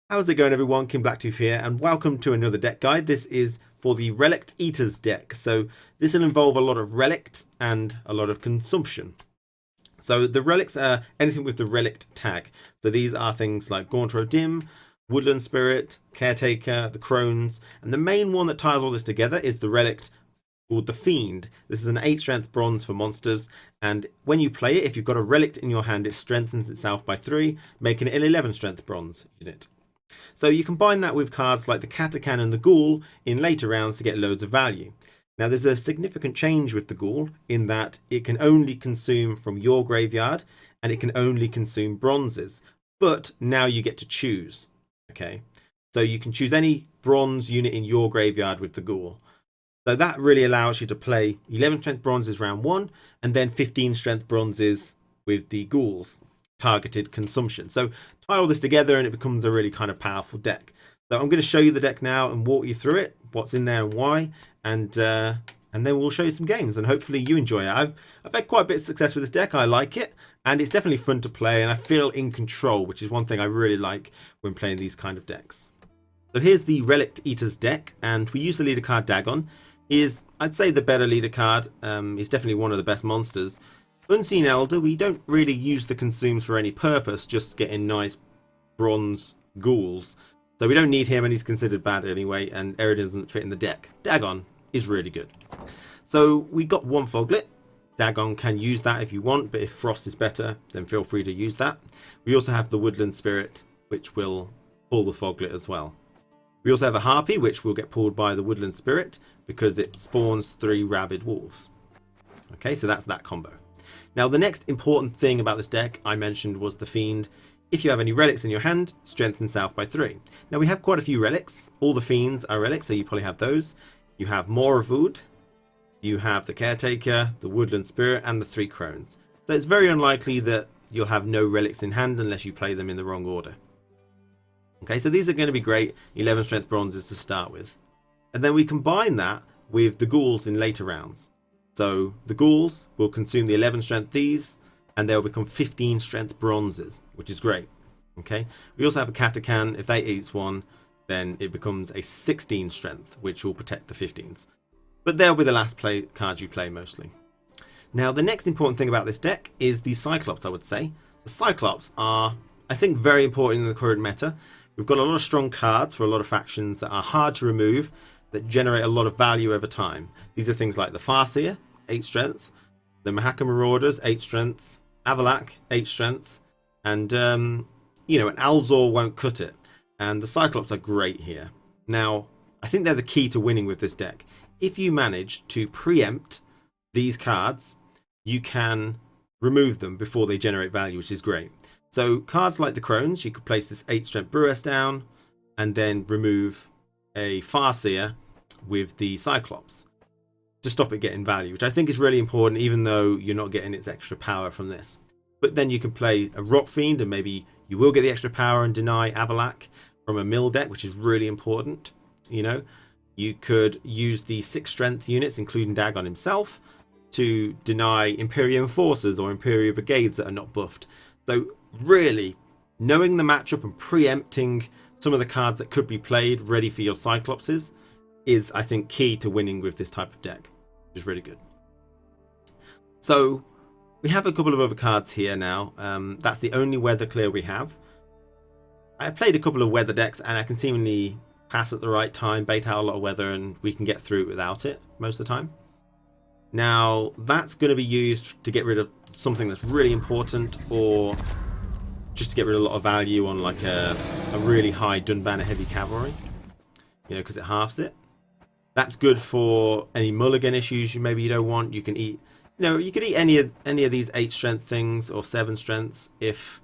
How's it going, everyone? KingBlackToof here, and welcome to another deck guide. This is for the Relict Eaters deck. So this will involve a lot of relics and a lot of consumption. So the relics are anything with the relict tag. So these are things like Gauntro Dim, Woodland Spirit, Caretaker, the Crones, and the main one that ties all this together is the relict called the Fiend. This is an 8 strength bronze for monsters, and when you play it, if you've got a relict in your hand, it strengthens itself by 3, making it an 11 strength bronze unit. So you combine that with cards like the Katakan and the Ghoul in later rounds to get loads of value. Now there's a significant change with the Ghoul in that it can only consume from your graveyard and it can only consume bronzes, but now you get to choose. Okay, so you can choose any bronze unit in your graveyard with the Ghoul. So that really allows you to play 11 strength bronzes round 1 and then 15 strength bronzes with the Ghouls targeted consumption. So tie all this together and it becomes a really kind of powerful deck. So I'm going to show you the deck now and walk you through it, what's in there and why, and then we'll show you some games and hopefully you enjoy it. I've had quite a bit of success with this deck. I like it and it's definitely fun to play and I feel in control, which is one thing I really like when playing these kind of decks. So here's the Relict Eaters deck, and we use the leader card Dagon. He is, I'd say, the better leader card. He's definitely one of the best monsters. Unseen Elder, we don't really use the consumes for any purpose, just getting nice bronze ghouls. So we don't need him and he's considered bad anyway, and Error doesn't fit in the deck. Dagon is really good. So we got one Foglet. Dagon can use that if you want, but if Frost is better, then feel free to use that. We also have the Woodland Spirit, which will pull the Foglet as well. We also have a Harpy, which will get pulled by the Woodland Spirit because it spawns 3 rabid wolves. Okay, so that's that combo. Now, the next important thing about this deck I mentioned was the Fiend. If you have any relics in your hand, strengthen south by 3. Now, we have quite a few relics. All the Fiends are relics, so you probably have those. You have Moravud, you have the Caretaker, the Woodland Spirit, and the 3 Crones. So it's very unlikely that you'll have no relics in hand unless you play them in the wrong order. Okay, so these are going to be great 11 strength bronzes to start with. And then we combine that with the Ghouls in later rounds. So the Ghouls will consume the 11 strength these, and they'll become 15 strength bronzes, which is great. Okay. We also have a Katakan. If they eats one, then it becomes a 16 strength, which will protect the 15s. But they'll be the last cards you play mostly. Now, the next important thing about this deck is the Cyclops, I would say. The Cyclops are, I think, very important in the current meta. We've got a lot of strong cards for a lot of factions that are hard to remove, that generate a lot of value over time. These are things like the Farseer, 8 strength, the Mahaka Marauders, 8 strength, Avalak, 8 strength, and you know, an Alzor won't cut it. And the Cyclops are great here. Now, I think they're the key to winning with this deck. If you manage to preempt these cards, you can remove them before they generate value, which is great. So cards like the Crones, you could place this 8 strength Brewess down and then remove a Farseer with the Cyclops to stop it getting value, which I think is really important, even though you're not getting its extra power from this. But then you can play a Rot Fiend and maybe you will get the extra power and deny Avalak from a mill deck, which is really important. You know, you could use the 6 strength units, including Dagon himself, to deny Imperium Forces or Imperial Brigades that are not buffed. So really, knowing the matchup and preempting some of the cards that could be played ready for your Cyclopses is, I think, key to winning with this type of deck, which is really good. So we have a couple of other cards here now. That's the only weather clear we have. I've played a couple of weather decks and I can seemingly pass at the right time, bait out a lot of weather, and we can get through it without it most of the time. Now, that's going to be used to get rid of something that's really important, or just to get rid of a lot of value on like a really high Dunbanner heavy cavalry, you know, because it halves it. That's good for any mulligan issues maybe you don't want. You can eat, you know, you could eat any of these 8 strength things or 7 strengths if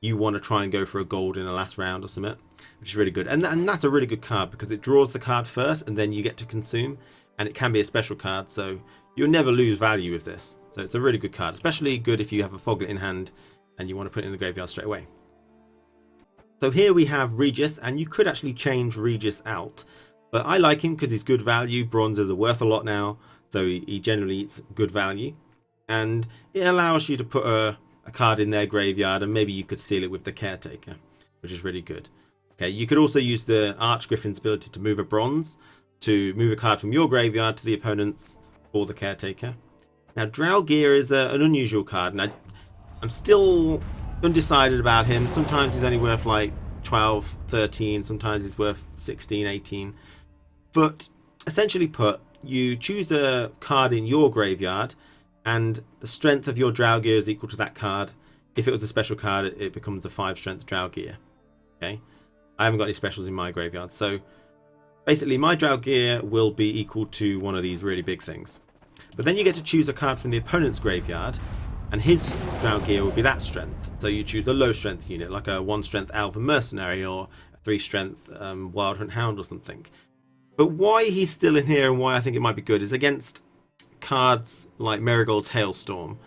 you want to try and go for a gold in the last round or something, which is really good. And that's a really good card because it draws the card first and then you get to consume, and it can be a special card, so you'll never lose value with this. So it's a really good card, especially good if you have a Foglet in hand and you want to put it in the graveyard straight away. So here we have Regis, and you could actually change Regis out, but I like him because he's good value. Bronzes are worth a lot now, so he generally eats good value, and it allows you to put a card in their graveyard, and maybe you could seal it with the Caretaker, which is really good. Okay, you could also use the Archgriffin's ability to move a bronze, to move a card from your graveyard to the opponent's for the Caretaker. Now, Draugr is an unusual card, and I'm still undecided about him. Sometimes he's only worth like 12, 13, sometimes he's worth 16, 18. But essentially put, you choose a card in your graveyard, and the strength of your Draugr is equal to that card. If it was a special card, it becomes a 5 strength Draugr. Okay, I haven't got any specials in my graveyard, so basically my Draugr will be equal to one of these really big things. But then you get to choose a card from the opponent's graveyard, and his Draugr will be that strength. So you choose a low strength unit, like a 1 strength Elven Mercenary or a 3 strength Wild Hunt Hound or something. But why he's still in here and why I think it might be good is against cards like Marigold's Hailstorm.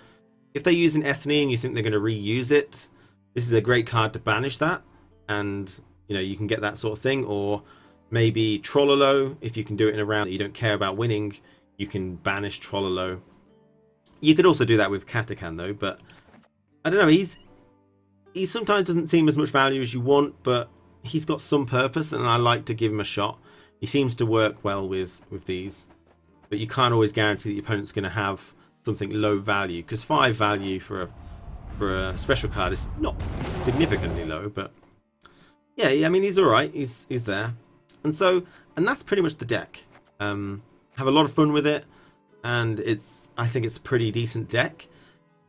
If they use an Ethne and you think they're going to reuse it, this is a great card to banish that, and you know, you can get that sort of thing. Or maybe Trollolo, if you can do it in a round that you don't care about winning, you can banish Trollolo. You could also do that with Katakan though, but I don't know, he sometimes doesn't seem as much value as you want, but he's got some purpose and I like to give him a shot. He seems to work well with these, but you can't always guarantee that your opponent's going to have something low value, because 5 value for a special card is not significantly low, but yeah, I mean, he's alright, he's there. And that's pretty much the deck. Have a lot of fun with it, and I think it's a pretty decent deck.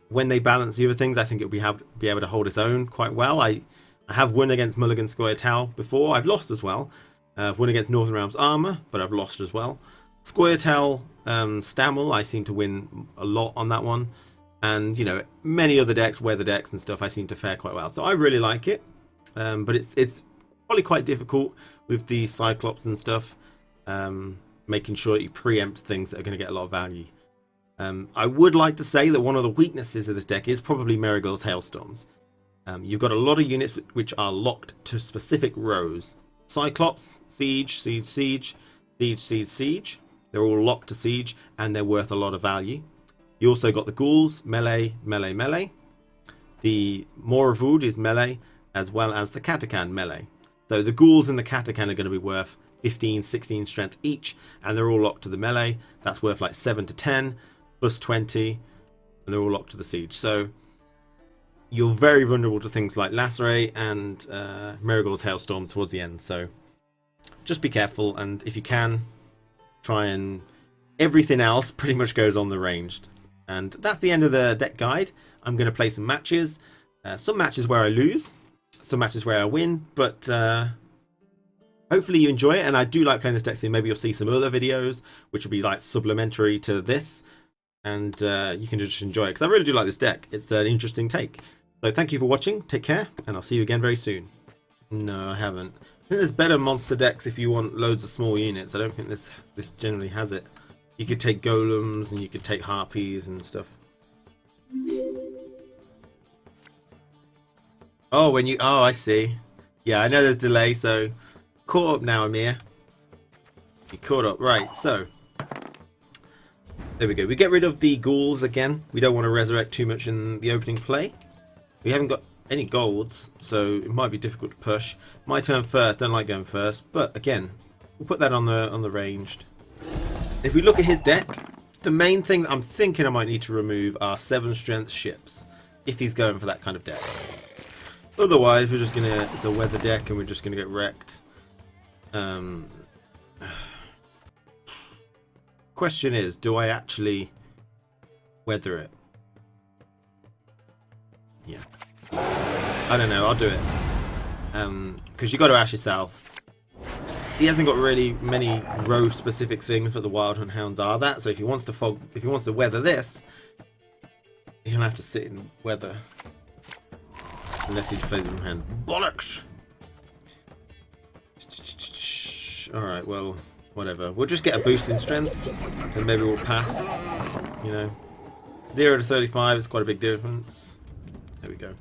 When they balance the other things, I think it'll be able to hold its own quite well. I have won against Mulligan Scoia'tael before. I've lost as well. I've won against Northern Realms Armor, but I've lost as well. Scoia'tael, Stammel, I seem to win a lot on that one. And, you know, many other decks, weather decks and stuff, I seem to fare quite well. So I really like it. But it's probably quite difficult with the Cyclops and stuff. Making sure that you preempt things that are going to get a lot of value. I would like to say that one of the weaknesses of this deck is probably Marigold's Hailstorms. You've got a lot of units which are locked to specific rows. Cyclops, Siege, Siege, Siege, Siege, Siege, Siege. They're all locked to Siege and they're worth a lot of value. You also got the Ghouls, Melee, Melee, Melee. The Moravud is Melee, as well as the Katakan Melee. So the Ghouls and the Katakan are going to be worth 15, 16 strength each, and they're all locked to the Melee. That's worth like 7 to 10, plus 20, and they're all locked to the Siege. So you're very vulnerable to things like Lacerate and Marigold's Hailstorm towards the end. So just be careful, and if you can, try and... Everything else pretty much goes on the ranged. And that's the end of the deck guide. I'm going to play some matches. Some matches where I lose, some matches where I win, but hopefully you enjoy it. And I do like playing this deck, so maybe you'll see some other videos which will be like supplementary to this, and you can just enjoy it, because I really do like this deck. It's an interesting take. So thank you for watching, take care, and I'll see you again very soon. No, I haven't. I think there's better monster decks if you want loads of small units. I don't think this generally has it. You could take golems and you could take harpies and stuff. Oh, I see. Yeah, I know there's delay, so caught up now, Amir. You caught up, right? So there we go. We get rid of the ghouls again. We don't want to resurrect too much in the opening play. We haven't got any golds, so it might be difficult to push. My turn first. Don't like going first, but again, we'll put that on the ranged. If we look at his deck, the main thing that I'm thinking I might need to remove are 7 strength ships, if he's going for that kind of deck. Otherwise, we're just gonna, it's a weather deck and we're just gonna get wrecked. Question is, do I actually weather it? Yeah. I don't know, I'll do it. Because you got to ask yourself, he hasn't got really many row specific things, but the Wild Hunt Hounds are that. So if he wants to weather this, he'll have to sit in weather. Unless he plays it from hand. Bollocks! Alright, well, whatever. We'll just get a boost in strength, and maybe we'll pass. You know. 0 to 35 is quite a big difference. There we go.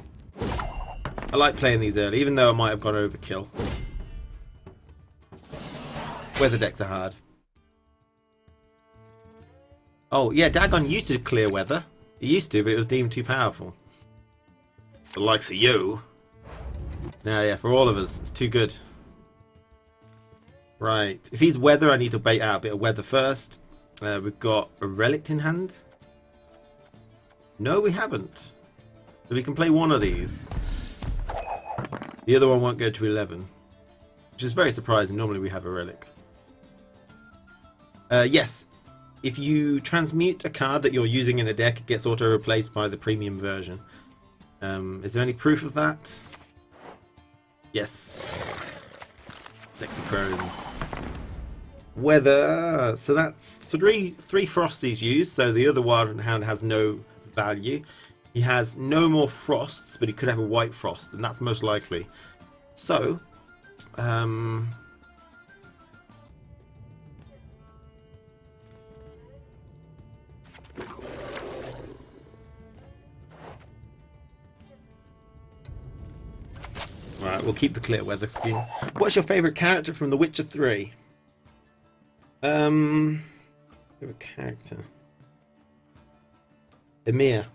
I like playing these early, even though I might have gone overkill. Weather decks are hard. Oh, yeah, Dagon used to clear weather. It used to, but it was deemed too powerful. The likes of you. Now, yeah, for all of us, it's too good. Right. If he's weather, I need to bait out a bit of weather first. We've got a relic in hand. No, we haven't. So we can play one of these. The other one won't go to 11. Which is very surprising. Normally we have a relic. Yes. If you transmute a card that you're using in a deck, it gets auto-replaced by the premium version. Is there any proof of that? Yes. Sexy crones. Weather. So that's three Frosties used. So the other Wild Hound has no value. He has no more Frosts, but he could have a White Frost, and that's most likely. So, Alright, we'll keep the clear weather scheme. What's your favourite character from The Witcher 3? Favourite character? Emir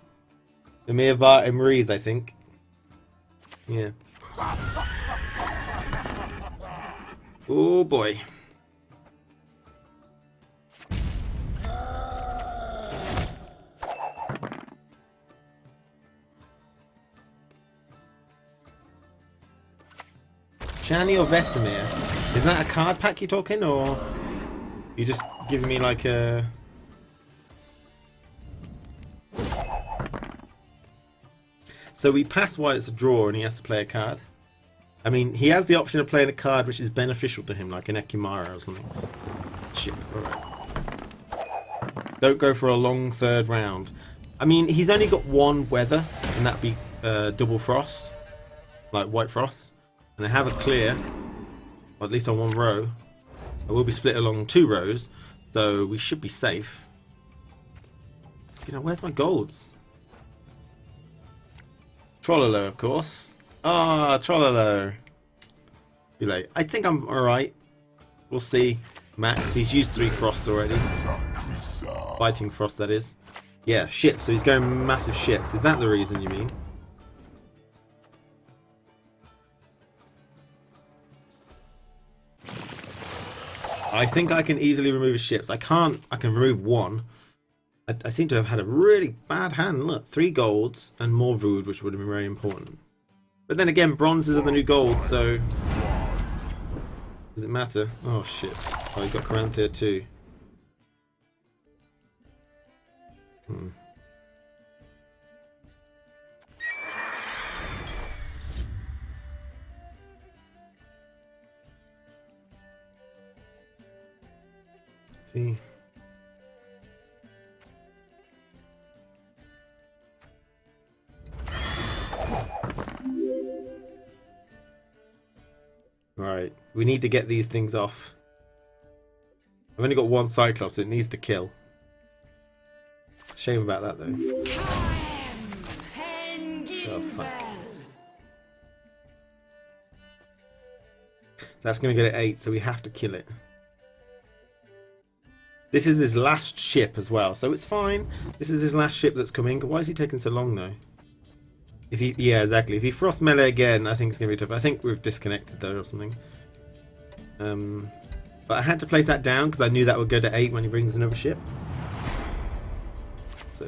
Var Emrees, I think. Yeah. Oh boy. Shani or Vesemir? Is that a card pack you're talking, or you just giving me like a... So we pass while it's a draw and he has to play a card. I mean, he has the option of playing a card which is beneficial to him, like an Ekimara or something. Shit, alright. Don't go for a long third round. I mean, he's only got one weather, and that'd be double frost. Like white frost. And I have a clear, or at least on one row. I will be split along 2 rows, so we should be safe. You know, where's my golds? Trollolo, of course. Ah, Trollolo. Too late. I think I'm alright. We'll see. Max, he's used 3 frosts already. Fighting frost, that is. Yeah, ships. So he's going massive ships. Is that the reason you mean? I think I can easily remove his ships. I can't. I can remove 1. I seem to have had a really bad hand. Look, 3 golds and more Vood, which would have been very important. But then again, bronzes are the new gold, so... Does it matter? Oh, shit. Oh, you got Caranthea too. See. Right, we need to get these things off. I've only got 1 Cyclops, so it needs to kill. Shame about that though. Oh fuck. That's going to go to 8, so we have to kill it. This is his last ship as well, so it's fine. This is his last ship that's coming. Why is he taking so long though? If he, yeah, exactly. If he frost melee again, I think it's gonna be tough. I think we've disconnected though or something. But I had to place that down because I knew that would go to 8 when he brings another ship. So.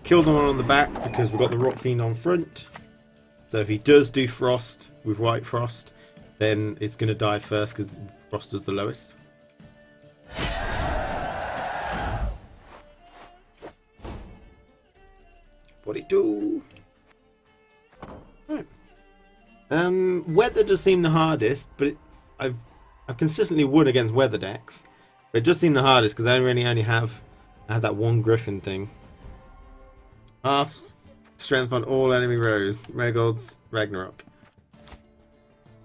Killed the one on the back because we've got the Rock Fiend on front. So if he does do Frost with White Frost, then it's going to die first because Frost is the lowest. What it do? Right. Weather does seem the hardest, but I've consistently won against weather decks. But it does seem the hardest because I really only have that 1 Griffin thing. Half strength on all enemy rows. Marigolds, Ragnarok.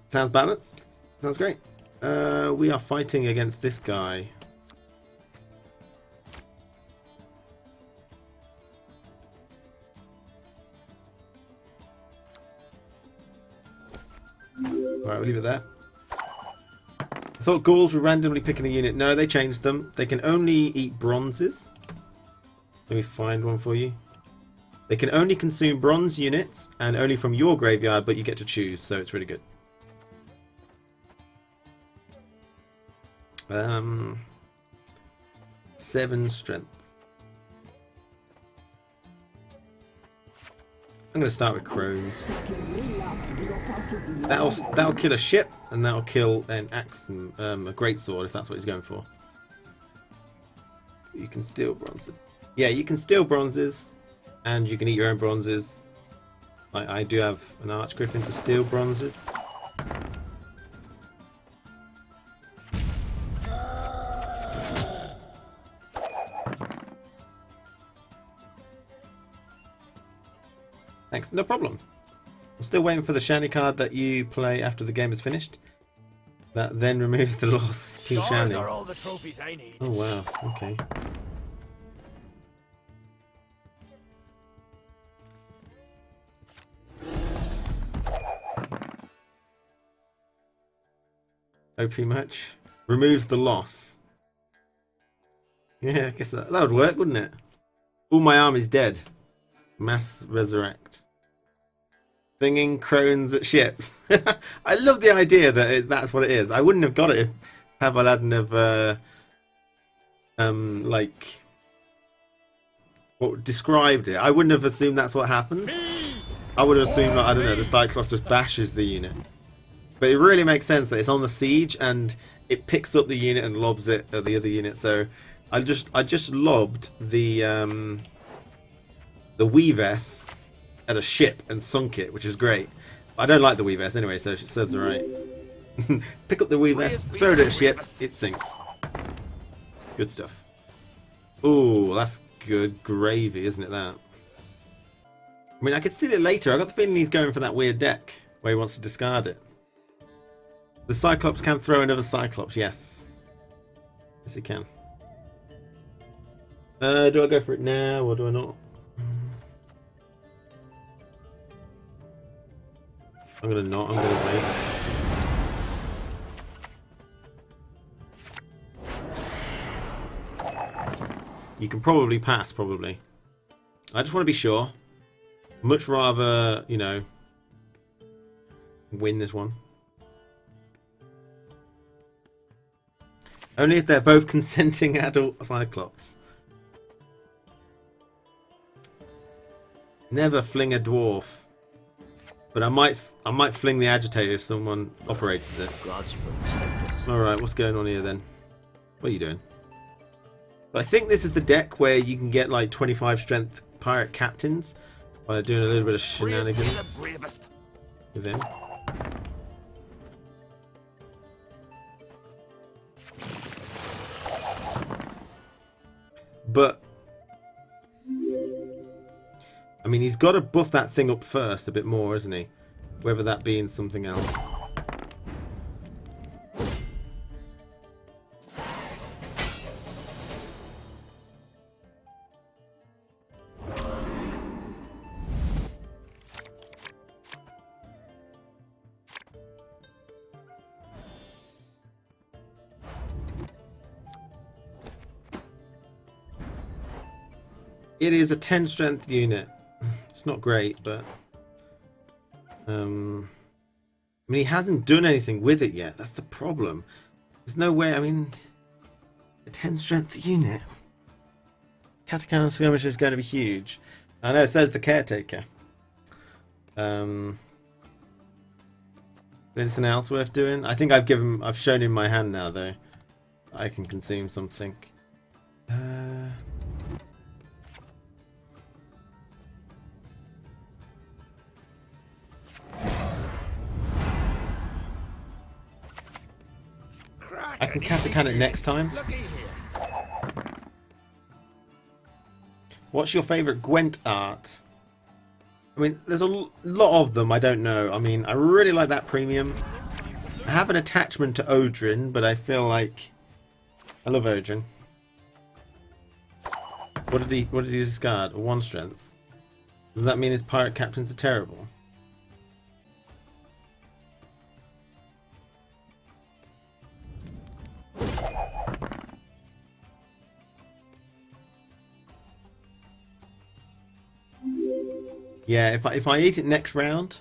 Sounds balanced. Sounds great. We are fighting against this guy. Alright, we'll leave it there. thought ghouls were randomly picking a unit. No, they changed them. They can only eat bronzes. Let me find one for you. They can only consume bronze units and only from your graveyard, but you get to choose, so it's really good. 7 strength. I'm going to start with crones. That'll kill a ship, and that'll kill an axe, a greatsword if that's what he's going for. You can steal bronzes. Yeah, you can steal bronzes, and you can eat your own bronzes. I do have an archgriffin to steal bronzes. Thanks, no problem. I'm still waiting for the shiny card that you play after the game is finished. That then removes the loss. Team shiny. Are all the trophies I need. Oh wow, okay. OP much. Removes the loss. Yeah, I guess that would work, wouldn't it? All my army's dead. Mass resurrect. Thinging crones at ships. I love the idea that that's what it is. I wouldn't have got it if Pavel hadn't have described it. I wouldn't have assumed that's what happens. I would have assumed that, I don't know, the Cyclops just bashes the unit. But it really makes sense that it's on the siege and it picks up the unit and lobs it at the other unit. So I just lobbed the Weavess at a ship and sunk it, which is great. I don't like the Weavess anyway, so it serves alright. Pick up the Weavess, throw it at a ship, it sinks. Good stuff. Ooh, that's good gravy, isn't it, that? I mean, I could steal it later. I got the feeling he's going for that weird deck where he wants to discard it. The Cyclops can throw another Cyclops, yes. Yes, he can. Do I go for it now, or do I not? I'm gonna not, I'm gonna wait. You can probably pass, probably. I just want to be sure. Much rather, you know, win this one. Only if they're both consenting adult Cyclops. Never fling a dwarf. But I might fling the agitator if someone operates it. Alright, what's going on here then? What are you doing? But I think this is the deck where you can get like 25 strength pirate captains by doing a little bit of shenanigans with him. But I mean, he's got to buff that thing up first a bit more, isn't he? Whether that be in something else. It is a 10 strength unit. It's not great, but I mean, he hasn't done anything with it yet. That's the problem. There's no way. I mean, a 10 strength unit. Catacomb skirmisher is going to be huge. I know. Says the caretaker. Anything else worth doing? I think I've shown him my hand now, though. I can consume something. I can Katakan it next time. What's your favourite Gwent art? I mean, there's a lot of them. I don't know. I mean, I really like that premium. I have an attachment to Odrin, but I feel like I love Odrin. What did he discard? 1 strength. Does that mean his pirate captains are terrible? Yeah, if I eat it next round,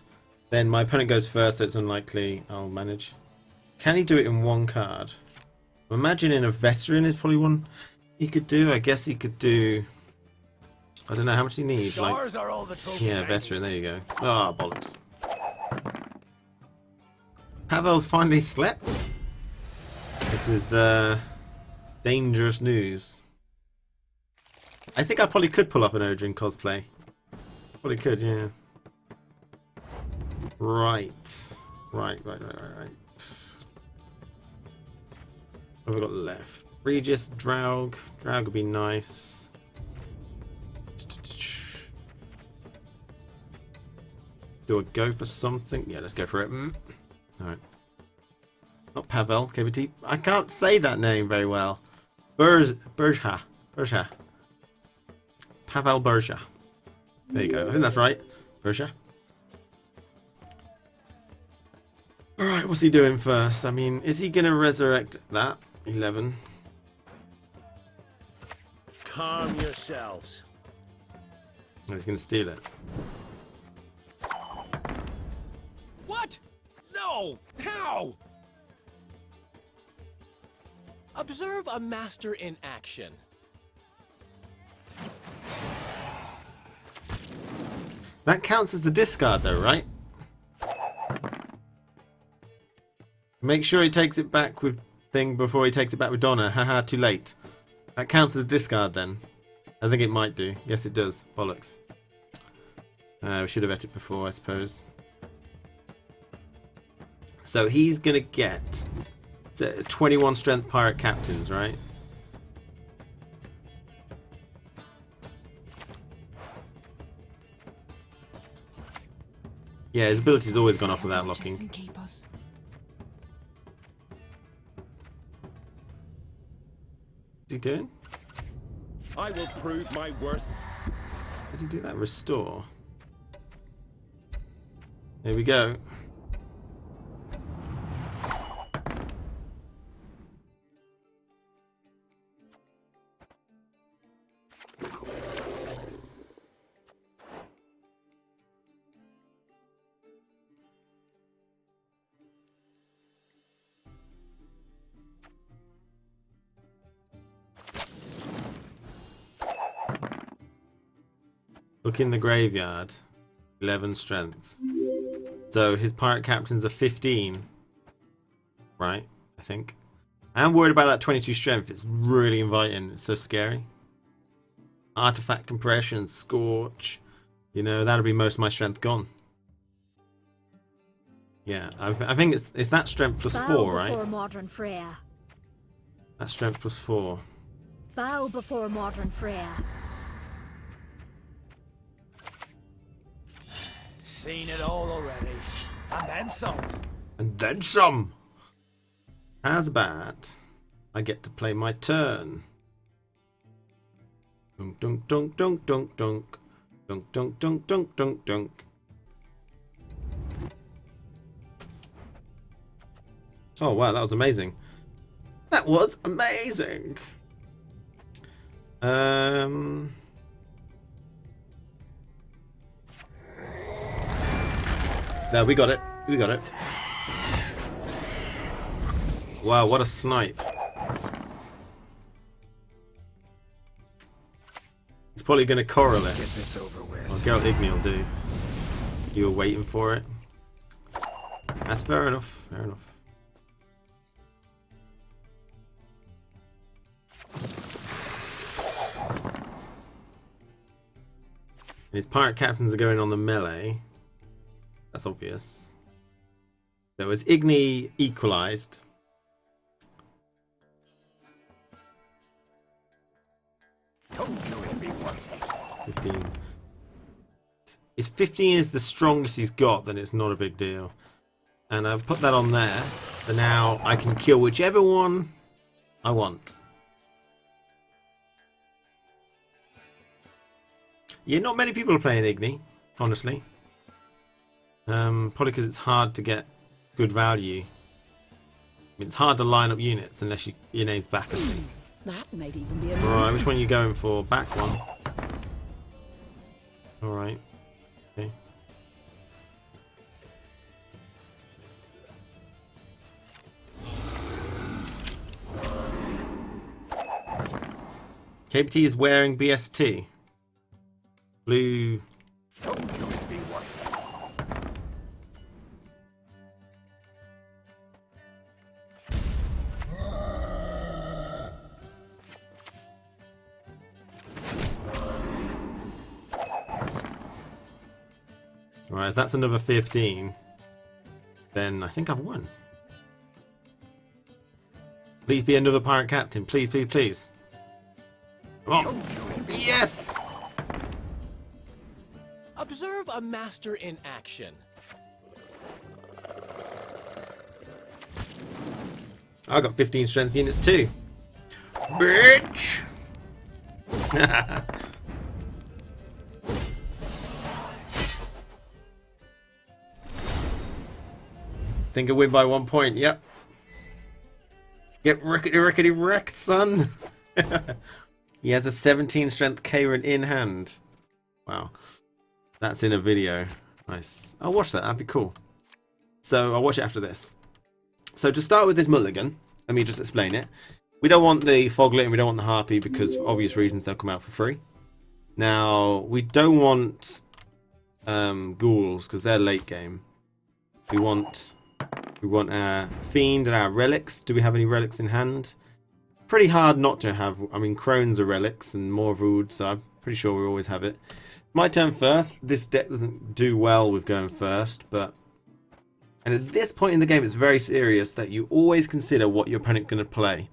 then my opponent goes first, so it's unlikely I'll manage. Can he do it in one card? I'm imagining a veteran is probably one he could do. I guess he could do... I don't know how much he needs. Like, yeah, veteran. There you go. Ah, oh, bollocks. Pavel's finally slept. This is dangerous news. I think I probably could pull off an Odin cosplay. Probably could, yeah. Right. Right. What have we got left? Regis, Draug. Draug would be nice. Do I go for something? Yeah, let's go for it. Alright. Not Pavel, KBT. I can't say that name very well. Berja. Pavel Berja. There you go. I think that's right. Berja. Alright, what's he doing first? I mean, is he going to resurrect that? 11. Calm yourselves. Oh, he's going to steal it. What? No! How? Observe a master in action. That counts as the discard though, right? Make sure he takes it back with thing before he takes it back with Donna. Haha, too late. That counts as a discard then. I think it might do. Yes, it does. Bollocks. We should have bet it before, I suppose. So he's going to get 21 strength pirate captains, right? Yeah, his ability's always gone off without locking. What's he doing? I will prove my worth. Did he do that? Restore. There we go. Look in the graveyard. 11 strength. So his pirate captains are 15. Right, I think. I'm worried about that 22 strength. It's really inviting. It's so scary. Artifact compression, scorch. You know, that'll be most of my strength gone. Yeah, I think it's that strength plus 4, right? Modern Freya. That strength plus 4. Bow before modern Freya. Seen it all already. And then some. And then some. How's about I get to play my turn? Dunk dunk dunk dunk dunk dunk. Dunk dunk dunk dunk dunk dunk. Oh wow, that was amazing. That was amazing. There, we got it. We got it. Wow, what a snipe. He's probably going to correlate. Get this over with. Well, Geralt Igni will do. You were waiting for it. That's fair enough. Fair enough. And his pirate captains are going on the melee. That's obvious. So as Igni equalized. Told you it'd be worth it. 15. If 15 is the strongest he's got, then it's not a big deal. And I've put that on there. So now I can kill whichever one I want. Yeah, not many people are playing Igni, honestly. Probably because it's hard to get good value. I mean, it's hard to line up units unless your name's back, I think. That might even be a Alright, which one are you going for? Back one. Alright. Okay. KBT is wearing BST. Blue. Told you it'd be worth it. Alright, if that's another 15, then I think I've won. Please be another pirate captain. Please, please, please. Come on. Yes! Observe a master in action. I got 15 strength units too. Bitch! Think I win by 1 point. Yep. Get rickety wrecked, son. He has a 17 strength Karen in hand. Wow. That's in a video. Nice. I'll watch that. That'd be cool. So I'll watch it after this. So to start with this mulligan, let me just explain it. We don't want the Foglet and we don't want the Harpy because for obvious reasons they'll come out for free. Now, we don't want Ghouls because they're late game. We want our Fiend and our Relics. Do we have any Relics in hand? Pretty hard not to have. I mean, Crones are Relics and Morvood, so I'm pretty sure we always have it. My turn first. This deck doesn't do well with going first, but... And at this point in the game, it's very serious that you always consider what your opponent's going to play.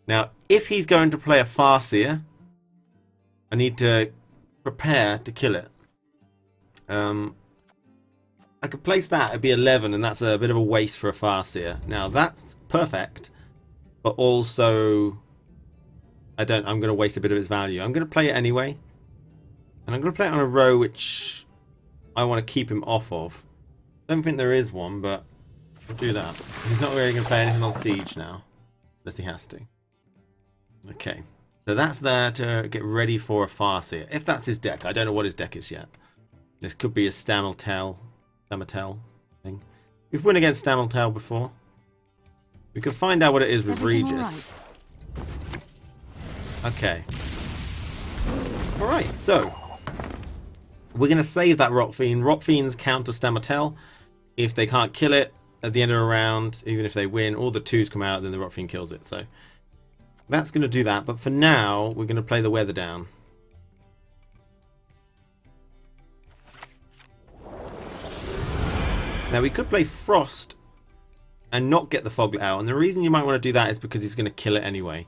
Now, if he's going to play a Farseer, I need to prepare to kill it. I could place that, it'd be 11, and that's a bit of a waste for a Farseer. Now, that's perfect, but also I'm going to waste a bit of its value. I'm going to play it anyway, and I'm going to play it on a row which I want to keep him off of. I don't think there is one, but I'll do that. He's not really going to play anything on Siege now, unless he has to. Okay, so that's there to get ready for a Farseer. If that's his deck, I don't know what his deck is yet. This could be a Stameltel thing. We've won against Stameltel before. We can find out what it is with Regis. Okay. Alright, so we're going to save that Rot Fiend. Rot Fiends counter Stameltel. If they can't kill it at the end of a round, even if they win, all the 2s come out, then the Rot Fiend kills it. So that's going to do that. But for now, we're going to play the Weather Down. Now, we could play Frost and not get the Foglet out. And the reason you might want to do that is because he's going to kill it anyway.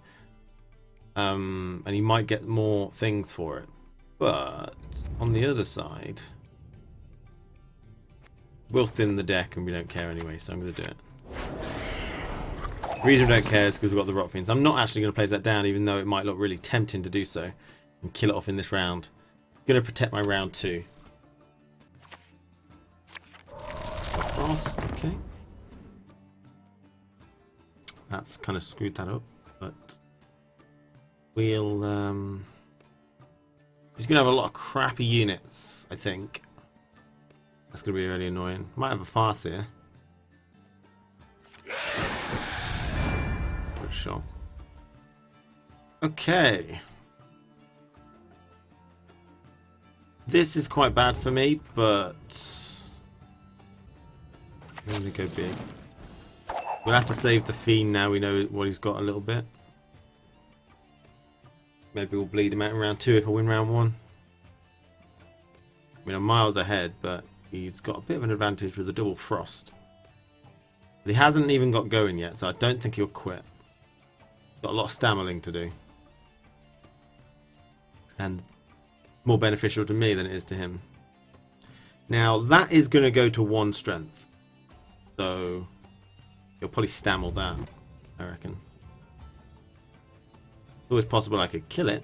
And he might get more things for it. But on the other side, we'll thin the deck and we don't care anyway, so I'm going to do it. The reason we don't care is because we've got the Rot Fiends. I'm not actually going to place that down, even though it might look really tempting to do so. And kill it off in this round. I'm going to protect my round 2. Frost, okay. That's kind of screwed that up, but we'll he's gonna have a lot of crappy units, I think. That's gonna be really annoying. Might have a Farseer. Good shot. Okay. This is quite bad for me, but I'm gonna go big. We'll have to save the Fiend now we know what he's got a little bit. Maybe we'll bleed him out in round 2 if I win round 1. I mean, I'm miles ahead, but he's got a bit of an advantage with the double Frost. But he hasn't even got going yet, so I don't think he'll quit. Got a lot of stammeling to do. And more beneficial to me than it is to him. Now, that is going to go to 1 strength. So he'll probably stammel that, I reckon. It's always possible I could kill it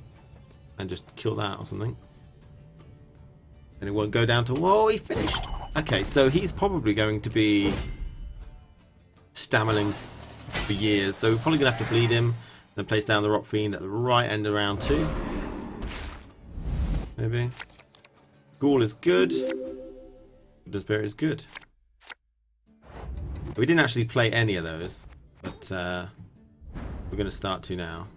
and just kill that or something. And it won't go down to... Whoa, he finished! Okay, so he's probably going to be stammeling for years. So we're probably going to have to bleed him, then place down the Rot Fiend at the right end of round 2. Maybe. Ghoul is good. The Spirit is good. We didn't actually play any of those, but we're going to start to now.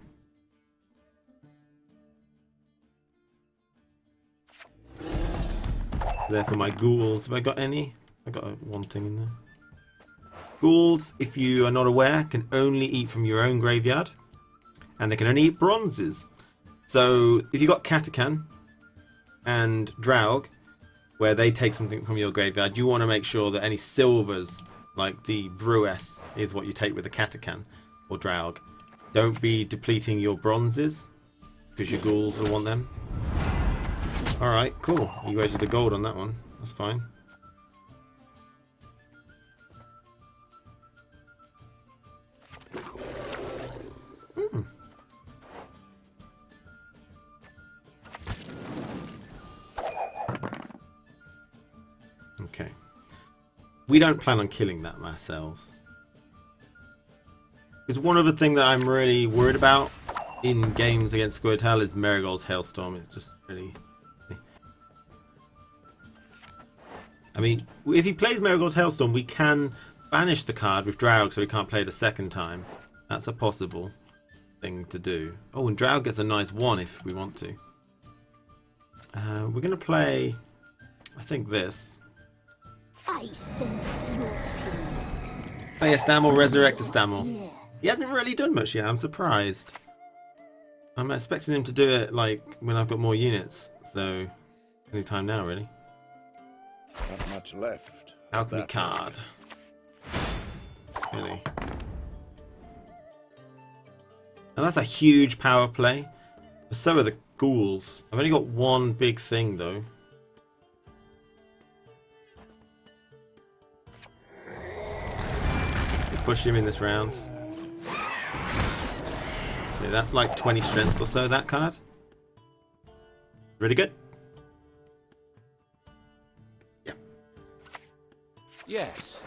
There for my ghouls. Have I got any? I got one thing in there. Ghouls, if you are not aware, can only eat from your own graveyard. And they can only eat bronzes. So if you got Katakan and Draug, where they take something from your graveyard, you want to make sure that any silvers, like the Brewess, is what you take with the Katakan or Draug. Don't be depleting your bronzes, because your ghouls will want them. Alright, cool. You wasted the gold on that one. That's fine. Okay. We don't plan on killing that ourselves. Because one other thing that I'm really worried about in games against Squirtle is Marigold's Hailstorm. It's just really... I mean, if he plays Marigold's Hailstorm, we can banish the card with Draug so he can't play it a second time. That's a possible thing to do. Oh, and Draug gets a nice 1 if we want to. We're going to play, I think, this. I sense your pain. Play a Stammel, resurrect a Stammel. He hasn't really done much yet, I'm surprised. I'm expecting him to do it like when I've got more units, so any time now really. Not much left. Alchemy card. Really. And that's a huge power play. So are the ghouls. I've only got one big thing though. Push him in this round. So that's like 20 strength or so, that card. Really good. Yeah. Yes.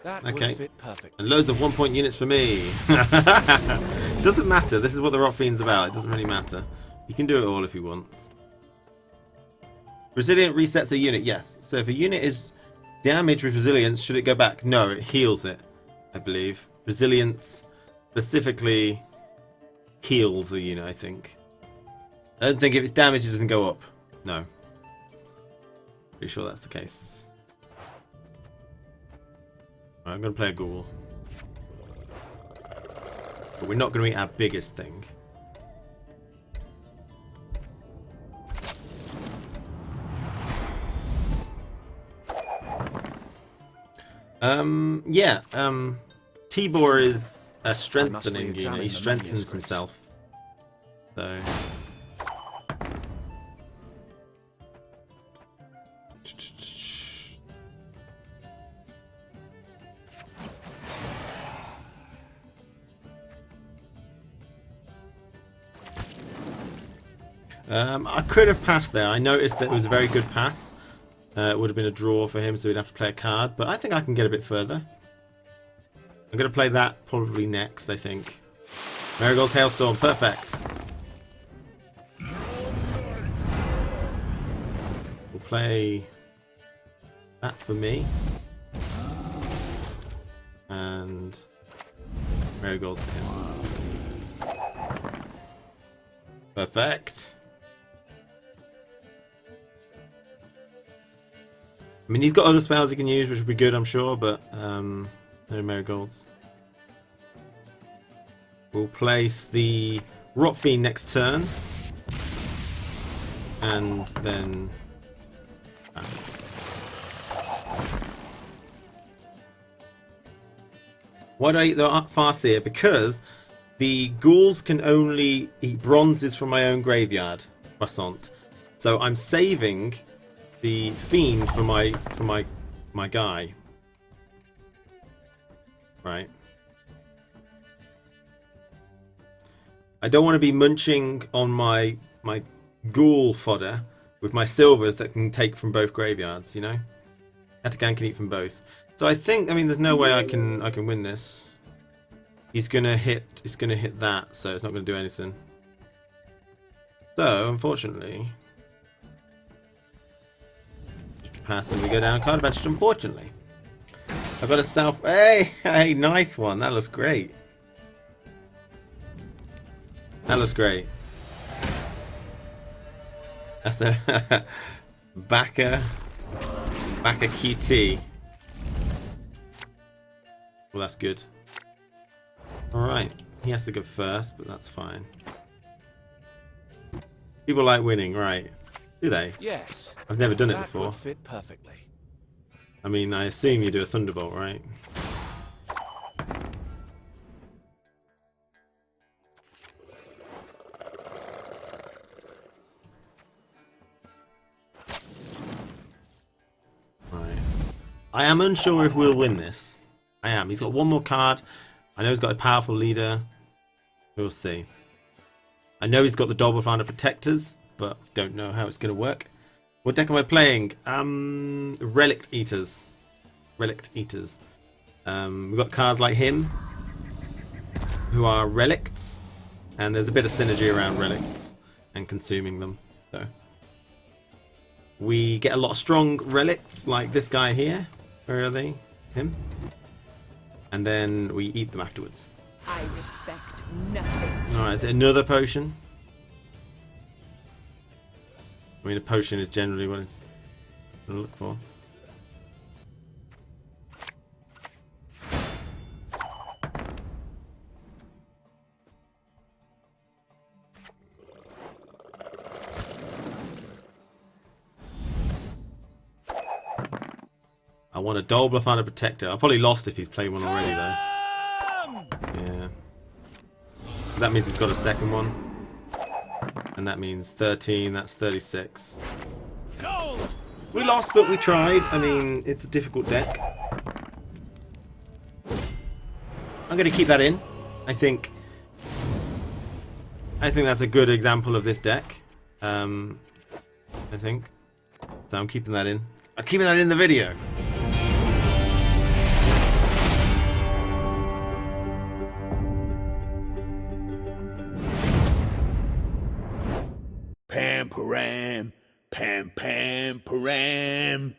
That Okay. would fit perfect. And loads of 1 point units for me. Doesn't matter. This is what the Rot Fiend's about. It doesn't really matter. You can do it all if he wants. Resilient resets a unit. Yes. So if a unit is damaged with resilience, should it go back? No, it heals it, I believe. Resilience specifically heals the unit, I think. I don't think if it's damaged, it doesn't go up. No. Pretty sure that's the case. Right, I'm going to play a ghoul. But we're not going to eat our biggest thing. Yeah, Tibor is a strengthening unit. He strengthens himself. So... I could have passed there. I noticed that it was a very good pass. It would have been a draw for him, so he'd have to play a card. But I think I can get a bit further. I'm going to play that probably next, I think. Marigold's Hailstorm, perfect. We'll play that for me. And Marigold's for him. Perfect. I mean, he's got other spells he can use, which would be good, I'm sure, but no Marigolds. We'll place the Rot Fiend next turn. And then... Why do I eat the Farseer? Because the ghouls can only eat bronzes from my own graveyard, Croissant. So I'm saving the Fiend for my guy. Right. I don't want to be munching on my ghoul fodder with my silvers that can take from both graveyards, you know? Katakan can eat from both. So I think, I mean, there's no way I can win this. He's gonna hit that, so it's not gonna do anything. So, unfortunately, pass and we go down card advantage, unfortunately. I've got a self... Hey, nice one. That looks great. That looks great. That's a... Backer. Back a QT. Well, that's good. Alright. He has to go first, but that's fine. People like winning, right? Do they? Yes. I've never done it That before. would fit perfectly. I mean, I assume you do a Thunderbolt, right? Right. I am unsure if we'll win this. I am. He's got one more card. I know he's got a powerful leader. We'll see. I know he's got the Double Founder Protectors, but don't know how it's going to work. What deck am I playing? Relict Eaters. Relict Eaters. We've got cards like him, who are relicts, and there's a bit of synergy around relicts and consuming them. So we get a lot of strong relicts, like this guy here. Where are they? Him. And then we eat them afterwards. I respect nothing. Alright, is it another potion? I mean, a potion is generally what it's going to look for. I want a Double Founder Protector. I've probably lost if he's played one already, though. Yeah. That means he's got a second one. And that means 13, that's 36. We lost, but we tried. I mean, it's a difficult deck. I'm going to keep that in. I think that's a good example of this deck. I think. So I'm keeping that in. I'm keeping that in the video. Pam param, pam pam param.